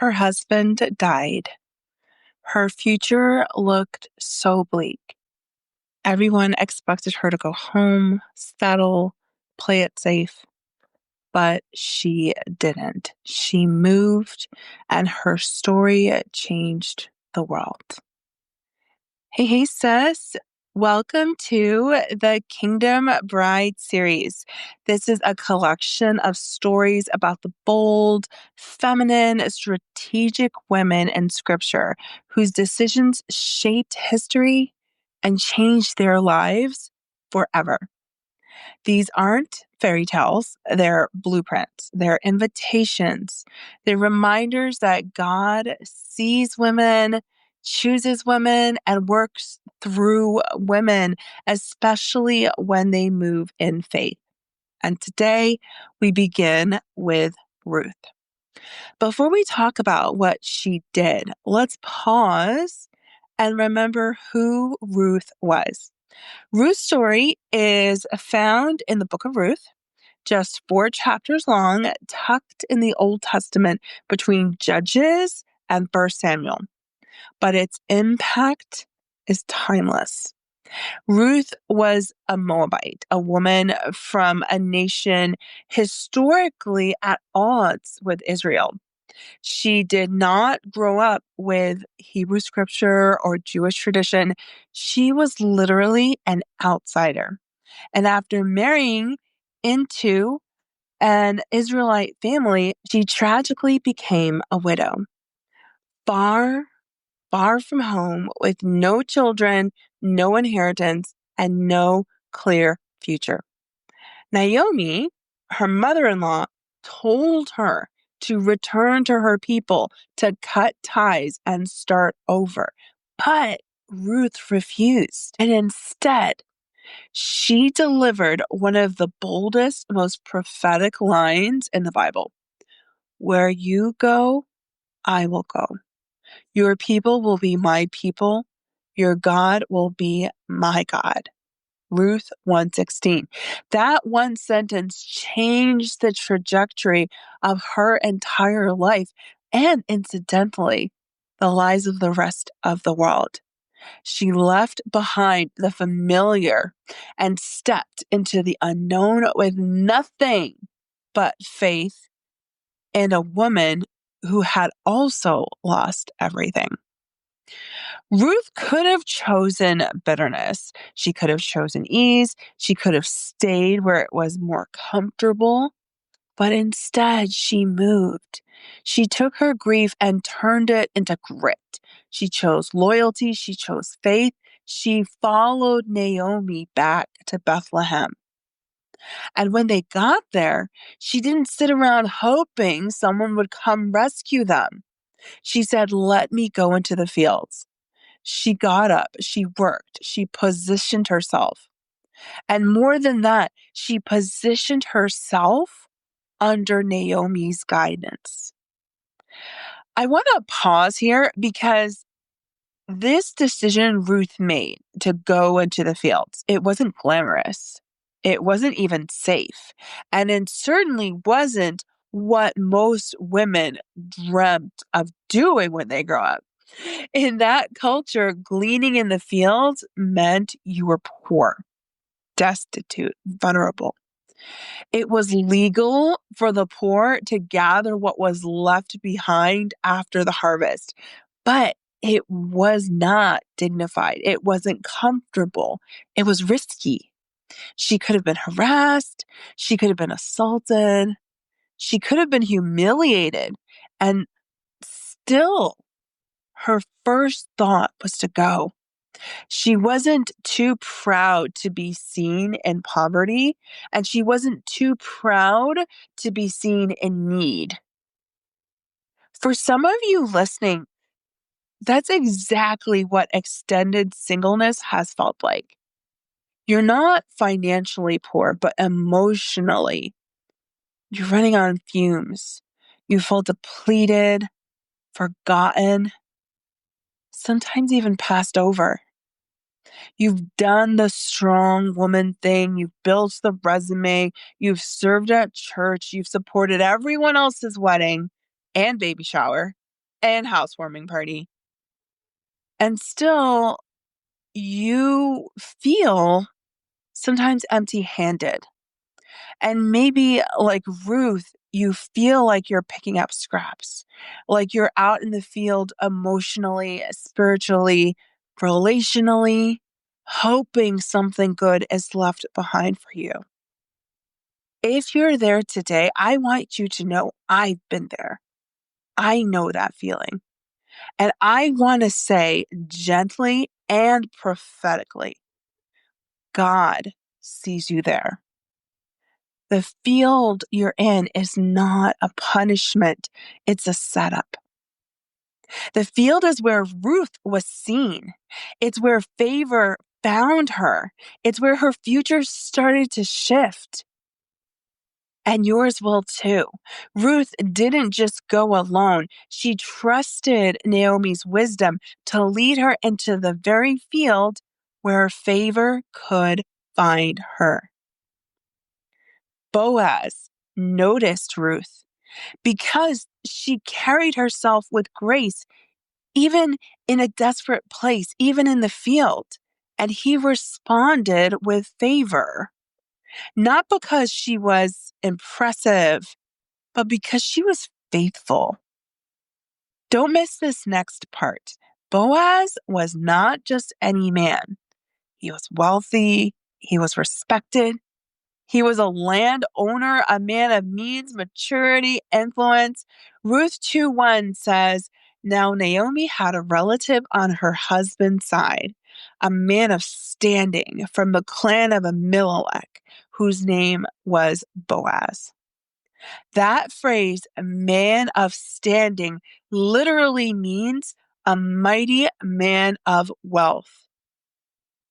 Her husband died. Her future looked so bleak. Everyone expected her to go home, settle, play it safe, but she didn't. She moved, and her story changed the world. Hey, sis. Welcome to the Kingdom Bride series. This is a collection of stories about the bold, feminine, strategic women in Scripture whose decisions shaped history and changed their lives forever. These aren't fairy tales, they're blueprints, they're invitations, they're reminders that God sees women, chooses women, and works through women, especially when they move in faith. And today we begin with Ruth. Before we talk about what she did, let's pause and remember who Ruth was. Ruth's story is found in the book of Ruth, just 4 chapters long, tucked in the Old Testament between Judges and 1 Samuel. But its impact is timeless. Ruth was a Moabite, a woman from a nation historically at odds with Israel. She did not grow up with Hebrew scripture or Jewish tradition. She was literally an outsider. And after marrying into an Israelite family, she tragically became a widow. Far, far from home, with no children, no inheritance, and no clear future. Naomi, her mother-in-law, told her to return to her people, to cut ties and start over. But Ruth refused. And instead, she delivered one of the boldest, most prophetic lines in the Bible. Where you go, I will go. Your people will be my people. Your God will be my God. Ruth 1:16. That one sentence changed the trajectory of her entire life and, incidentally, the lives of the rest of the world. She left behind the familiar and stepped into the unknown with nothing but faith and a woman who had also lost everything. Ruth could have chosen bitterness. She could have chosen ease. She could have stayed where it was more comfortable. But instead, she moved. She took her grief and turned it into grit. She chose loyalty. She chose faith. She followed Naomi back to Bethlehem. And when they got there, she didn't sit around hoping someone would come rescue them. She said, "Let me go into the fields." She got up, she worked, she positioned herself. And more than that, she positioned herself under Naomi's guidance. I want to pause here because this decision Ruth made to go into the fields, it wasn't glamorous. It wasn't even safe. And it certainly wasn't what most women dreamt of doing when they grow up. In that culture, gleaning in the fields meant you were poor, destitute, vulnerable. It was legal for the poor to gather what was left behind after the harvest, but it was not dignified. It wasn't comfortable. It was risky. She could have been harassed. She could have been assaulted. She could have been humiliated. And still, her first thought was to go. She wasn't too proud to be seen in poverty, and she wasn't too proud to be seen in need. For some of you listening, that's exactly what extended singleness has felt like. You're not financially poor, but emotionally, you're running on fumes. You feel depleted, forgotten, sometimes even passed over. You've done the strong woman thing. You've built the resume. You've served at church. You've supported everyone else's wedding and baby shower. and housewarming party. And still, you feel sometimes empty-handed. And maybe like Ruth, you feel like you're picking up scraps, like you're out in the field emotionally, spiritually, relationally, hoping something good is left behind for you. If you're there today, I want you to know I've been there. I know that feeling. And I want to say gently and prophetically, God sees you there. The field you're in is not a punishment, it's a setup. The field is where Ruth was seen. It's where favor found her. It's where her future started to shift. And yours will too. Ruth didn't just go alone. She trusted Naomi's wisdom to lead her into the very field where favor could find her. Boaz noticed Ruth because she carried herself with grace, even in a desperate place, even in the field. And he responded with favor, not because she was impressive, but because she was faithful. Don't miss this next part. Boaz was not just any man. He was wealthy. He was respected. He was a landowner, a man of means, maturity, influence. Ruth 2:1 says, now Naomi had a relative on her husband's side, a man of standing from the clan of Elimelech, whose name was Boaz. That phrase, a man of standing, literally means a mighty man of wealth.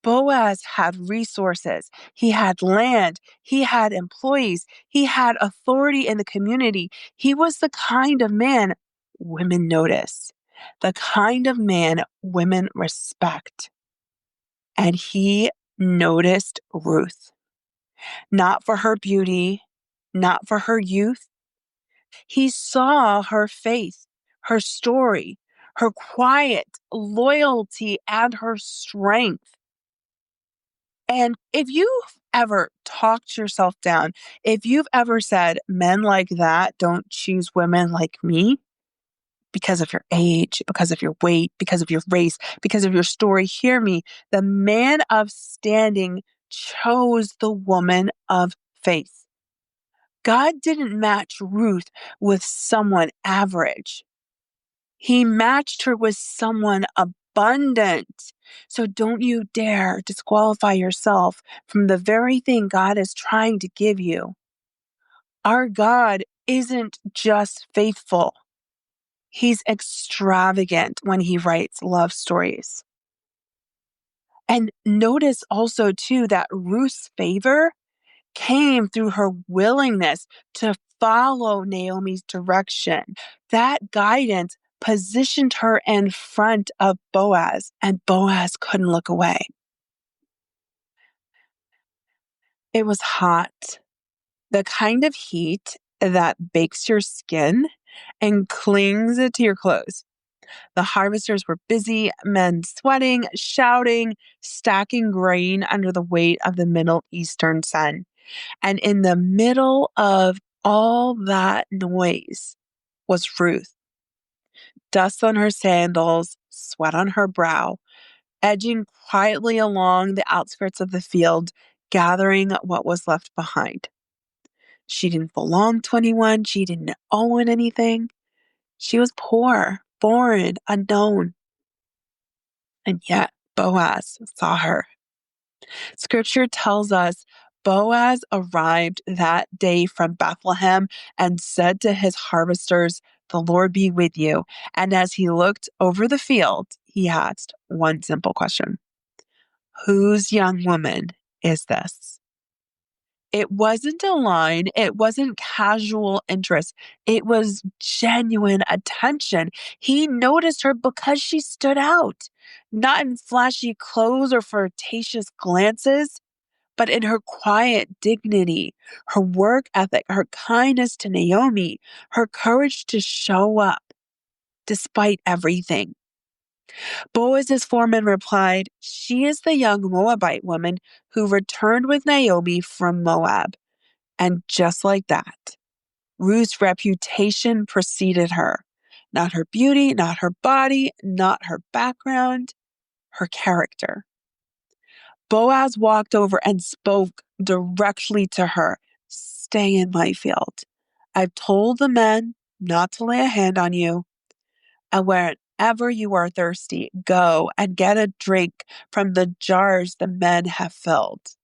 Boaz had resources. He had land. He had employees. He had authority in the community. He was the kind of man women notice, the kind of man women respect. And he noticed Ruth, not for her beauty, not for her youth. He saw her faith, her story, her quiet loyalty, and her strength. And if you've ever talked yourself down, if you've ever said, men like that don't choose women like me because of your age, because of your weight, because of your race, because of your story, hear me. The man of standing chose the woman of faith. God didn't match Ruth with someone average. He matched her with someone abundant. So don't you dare disqualify yourself from the very thing God is trying to give you. Our God isn't just faithful. He's extravagant when he writes love stories. And notice also too that Ruth's favor came through her willingness to follow Naomi's direction. That guidance positioned her in front of Boaz, and Boaz couldn't look away. It was hot, the kind of heat that bakes your skin and clings to your clothes. The harvesters were busy, men sweating, shouting, stacking grain under the weight of the Middle Eastern sun. And in the middle of all that noise was Ruth, dust on her sandals, sweat on her brow, edging quietly along the outskirts of the field, gathering what was left behind. She didn't belong to anyone. She didn't own anything. She was poor, foreign, unknown. And yet Boaz saw her. Scripture tells us Boaz arrived that day from Bethlehem and said to his harvesters, the Lord be with you. And as he looked over the field, he asked one simple question. Whose young woman is this? It wasn't a line. It wasn't casual interest. It was genuine attention. He noticed her because she stood out, not in flashy clothes or flirtatious glances, but in her quiet dignity, her work ethic, her kindness to Naomi, her courage to show up. despite everything. Boaz's foreman replied, "She is the young Moabite woman who returned with Naomi from Moab." And just like that, Ruth's reputation preceded her. Not her beauty, not her body, not her background, her character. Boaz walked over and spoke directly to her. "Stay in my field. I've told the men not to lay a hand on you. And wherever you are thirsty, go and get a drink from the jars the men have filled."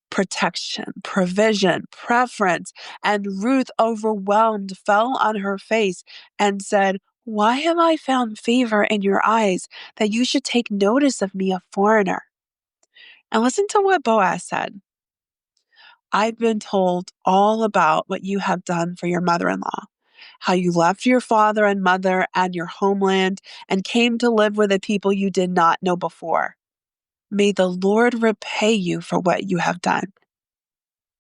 Protection, provision, preference, and Ruth, overwhelmed, fell on her face and said, "Why have I found favor in your eyes that you should take notice of me, a foreigner?" And listen to what Boaz said. "I've been told all about what you have done for your mother-in-law, how you left your father and mother and your homeland and came to live with a people you did not know before. May the Lord repay you for what you have done."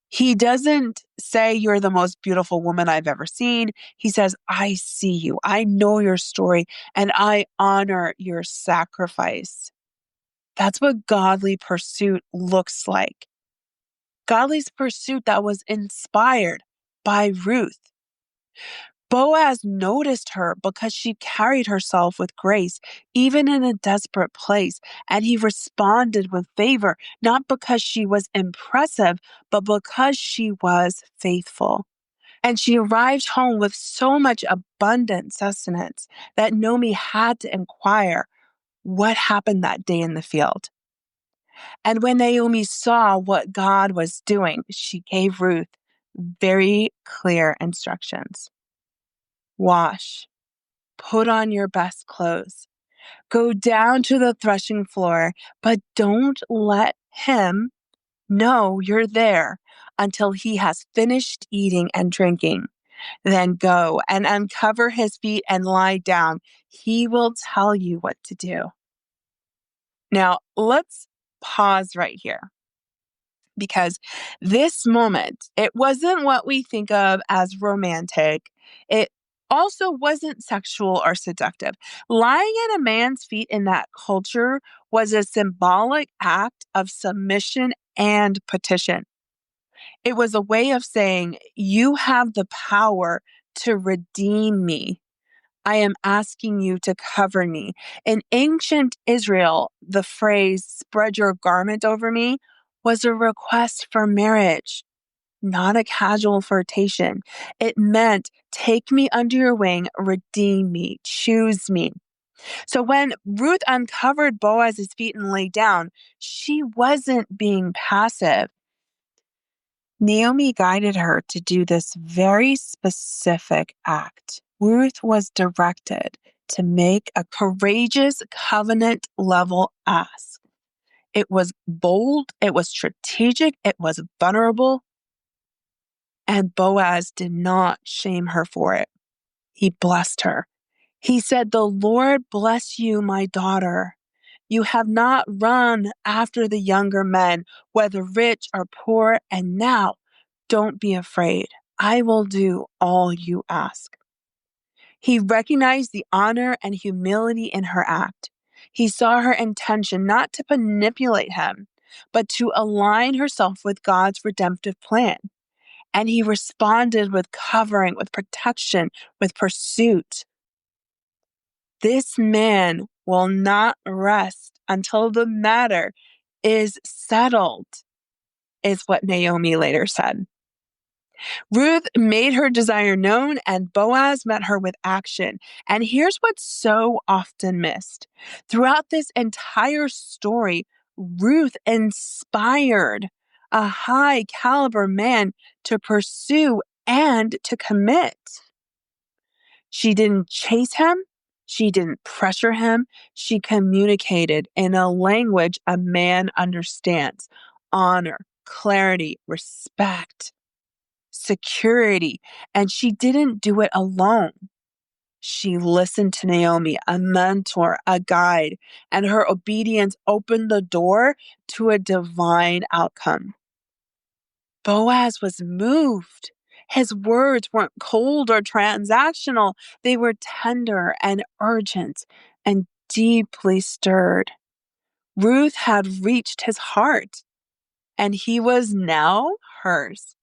He doesn't say, "You're the most beautiful woman I've ever seen." He says, "I see you. I know your story, and I honor your sacrifice." That's what godly pursuit looks like. Godly pursuit that was inspired by Ruth. Boaz noticed her because she carried herself with grace, even in a desperate place, and he responded with favor, not because she was impressive, but because she was faithful. And she arrived home with so much abundant sustenance that Naomi had to inquire what happened that day in the field. And when Naomi saw what God was doing, she gave Ruth very clear instructions. Wash, put on your best clothes, go down to the threshing floor, but don't let him know you're there until he has finished eating and drinking. Then go and uncover his feet and lie down. He will tell you what to do. Now, let's pause right here, because this moment, it wasn't what we think of as romantic. It also wasn't sexual or seductive. Lying at a man's feet in that culture was a symbolic act of submission and petition. It was a way of saying, "You have the power to redeem me. I am asking you to cover me." In ancient Israel, the phrase, "spread your garment over me," was a request for marriage, not a casual flirtation. It meant, "Take me under your wing, redeem me, choose me." So when Ruth uncovered Boaz's feet and lay down, she wasn't being passive. Naomi guided her to do this very specific act. Ruth was directed to make a courageous covenant level ask. It was bold, it was strategic, it was vulnerable, and Boaz did not shame her for it. He blessed her. He said, "The Lord bless you, my daughter. You have not run after the younger men, whether rich or poor, and now don't be afraid. I will do all you ask." He recognized the honor and humility in her act. He saw her intention not to manipulate him, but to align herself with God's redemptive plan. And he responded with covering, with protection, with pursuit. "This man will not rest until the matter is settled," is what Naomi later said. Ruth made her desire known, and Boaz met her with action. And here's what's so often missed. Throughout this entire story, Ruth inspired a high caliber man to pursue and to commit. She didn't chase him. She didn't pressure him. She communicated in a language a man understands: honor, clarity, respect, security. And she didn't do it alone. She listened to Naomi, a mentor, a guide, and her obedience opened the door to a divine outcome. Boaz was moved. His words weren't cold or transactional. They were tender and urgent and deeply stirred. Ruth had reached his heart, and he was now hers.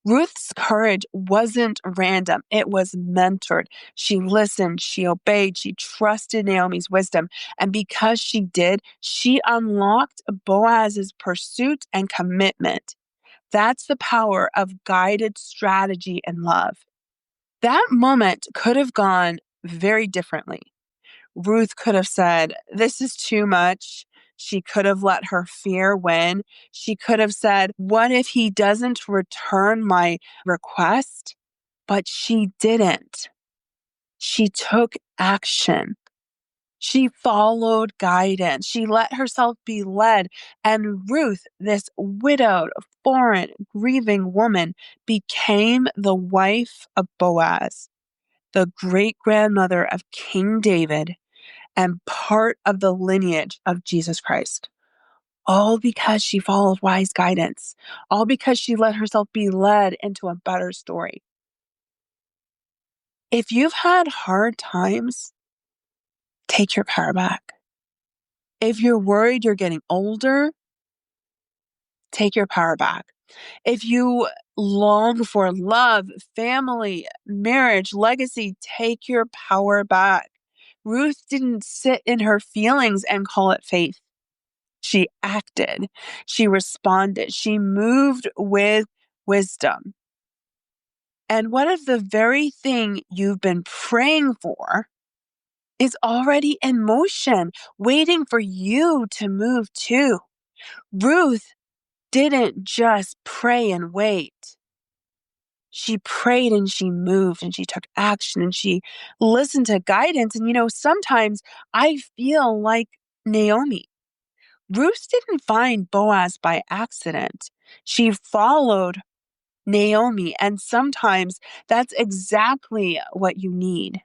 Ruth's courage wasn't random. It was mentored. She listened, she obeyed, she trusted Naomi's wisdom. And because she did, she unlocked Boaz's pursuit and commitment. That's the power of guided strategy and love. That moment could have gone very differently. Ruth could have said, "This is too much." She could have let her fear win. She could have said, "What if he doesn't return my request?" But she didn't. She took action. She followed guidance. She let herself be led. And Ruth, this widowed, foreign, grieving woman, became the wife of Boaz, the great grandmother of King David, and part of the lineage of Jesus Christ. All because she followed wise guidance. All because she let herself be led into a better story. If you've had hard times, take your power back. If you're worried you're getting older, take your power back. If you long for love, family, marriage, legacy, take your power back. Ruth didn't sit in her feelings and call it faith. She acted. She responded. She moved with wisdom. And what if the very thing you've been praying for is already in motion, waiting for you to move too? Ruth didn't just pray and wait. She prayed and she moved and she took action and she listened to guidance. And, sometimes I feel like Naomi. Ruth didn't find Boaz by accident. She followed Naomi, and sometimes that's exactly what you need.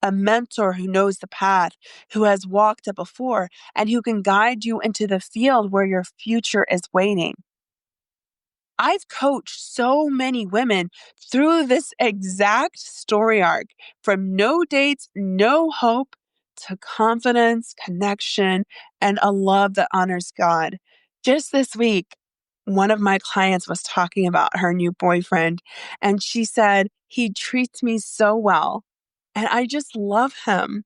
A mentor who knows the path, who has walked it before, and who can guide you into the field where your future is waiting. I've coached so many women through this exact story arc, from no dates, no hope, to confidence, connection, and a love that honors God. Just this week, one of my clients was talking about her new boyfriend, and she said, "He treats me so well, and I just love him."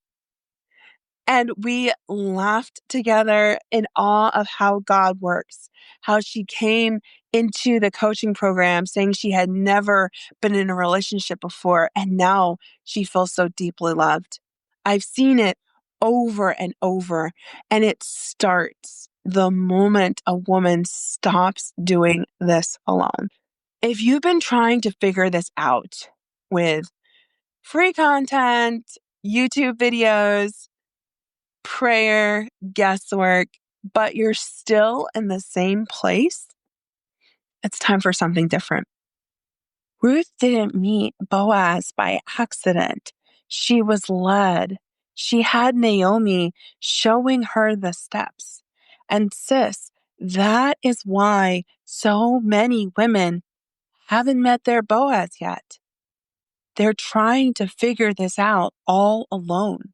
And we laughed together in awe of how God works, how she came into the coaching program saying she had never been in a relationship before, and now she feels so deeply loved. I've seen it over and over, and it starts the moment a woman stops doing this alone. If you've been trying to figure this out with free content, YouTube videos, prayer, guesswork, but you're still in the same place, it's time for something different. Ruth didn't meet Boaz by accident. She was led. She had Naomi showing her the steps. And sis, that is why so many women haven't met their Boaz yet. They're trying to figure this out all alone.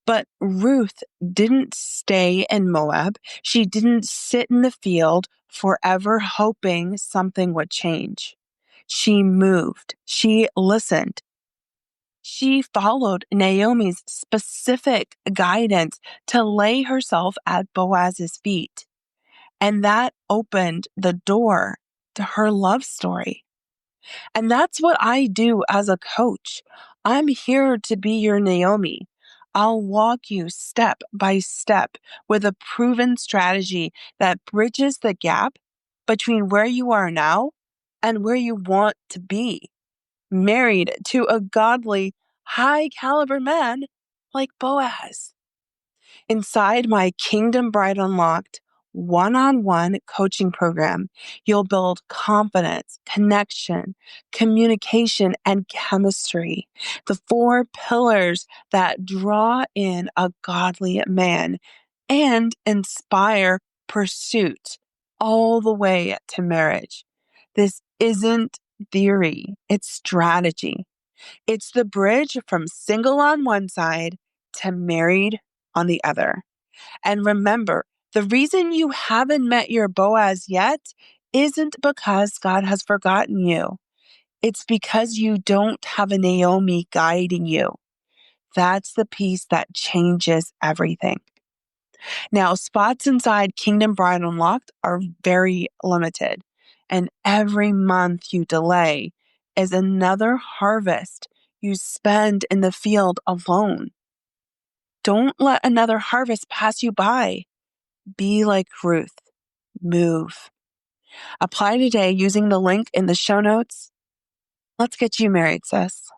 But Ruth didn't stay in Moab. She didn't sit in the field forever hoping something would change. She moved. She listened. She followed Naomi's specific guidance to lay herself at Boaz's feet. And that opened the door to her love story. And that's what I do as a coach. I'm here to be your Naomi. I'll walk you step by step with a proven strategy that bridges the gap between where you are now and where you want to be, married to a godly, high caliber man like Boaz. Inside my Kingdom Bride Unlocked one-on-one coaching program, you'll build confidence, connection, communication, and chemistry, the four pillars that draw in a godly man and inspire pursuit all the way to marriage. This isn't theory, it's strategy. It's the bridge from single on one side to married on the other. And remember, the reason you haven't met your Boaz yet isn't because God has forgotten you. It's because you don't have a Naomi guiding you. That's the piece that changes everything. Now, spots inside Kingdom Bride Unlocked are very limited, and every month you delay is another harvest you spend in the field alone. Don't let another harvest pass you by. Be like Ruth. Move. Apply today using the link in the show notes. Let's get you married, sis.